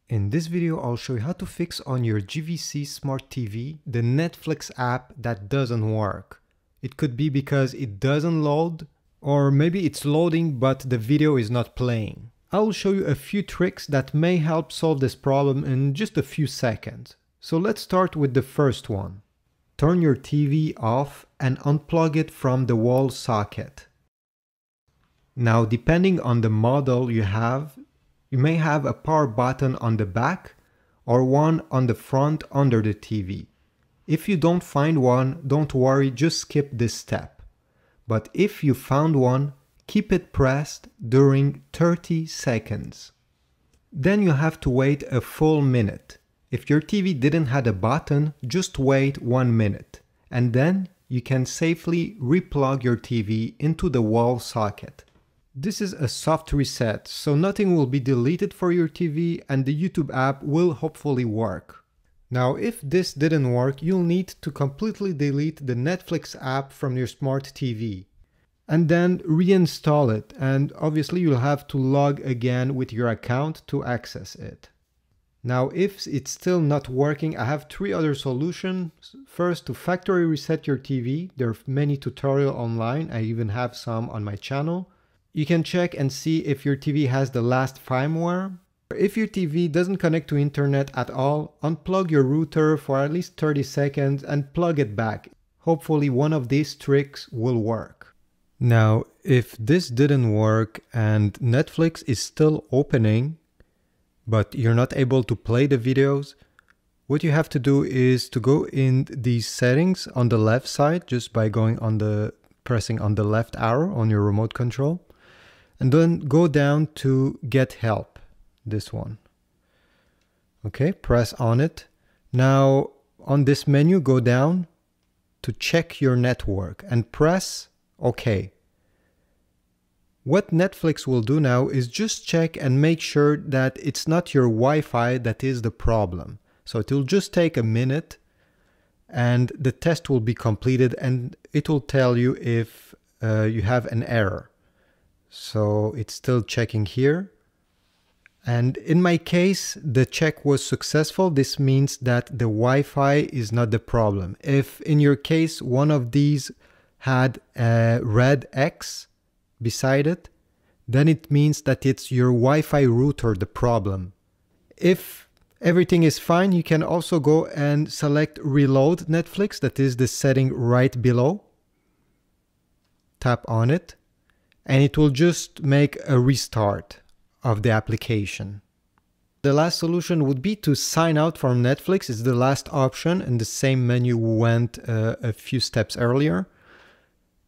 In this video, I'll show you how to fix on your JVC Smart TV the Netflix app that doesn't work. It could be because it doesn't load, or maybe it's loading but the video is not playing. I will show you a few tricks that may help solve this problem in just a few seconds. So let's start with the first one. Turn your TV off and unplug it from the wall socket. Now, depending on the model you have, you may have a power button on the back or one on the front under the TV. If you don't find one, don't worry, just skip this step. But if you found one, keep it pressed during 30 seconds. Then you have to wait a full minute. If your TV didn't have a button, just wait 1 minute. And then you can safely replug your TV into the wall socket. This is a soft reset, so nothing will be deleted for your TV and the YouTube app will hopefully work. Now, if this didn't work, you'll need to completely delete the Netflix app from your smart TV and then reinstall it. And obviously you'll have to log again with your account to access it. Now, if it's still not working, I have 3 other solutions. First, to factory reset your TV. There are many tutorials online. I even have some on my channel. You can check and see if your TV has the last firmware. If your TV doesn't connect to internet at all, unplug your router for at least 30 seconds and plug it back. Hopefully one of these tricks will work. Now, if this didn't work and Netflix is still opening, but you're not able to play the videos, what you have to do is to go in these settings on the left side just by going on pressing on the left arrow on your remote control. And then go down to Get Help, this one. Okay, press on it. Now on this menu, go down to check your network and press OK. What Netflix will do now is just check and make sure that it's not your Wi-Fi that is the problem. So it will just take a minute and the test will be completed and it will tell you if you have an error. So it's still checking here. And in my case, the check was successful. This means that the Wi-Fi is not the problem. If in your case, one of these had a red X beside it, then it means that it's your Wi-Fi router the problem. If everything is fine, you can also go and select Reload Netflix. That is the setting right below. Tap on it. And it will just make a restart of the application. The last solution would be to sign out from Netflix. It's the last option in the same menu we went a few steps earlier.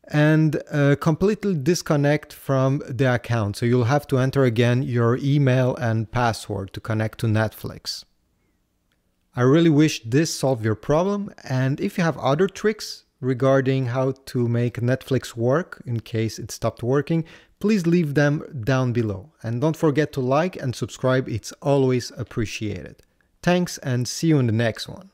And completely disconnect from the account. So you'll have to enter again your email and password to connect to Netflix. I really wish this solved your problem. And if you have other tricks regarding how to make Netflix work in case it stopped working, please leave them down below. And don't forget to like and subscribe, it's always appreciated. Thanks and see you in the next one.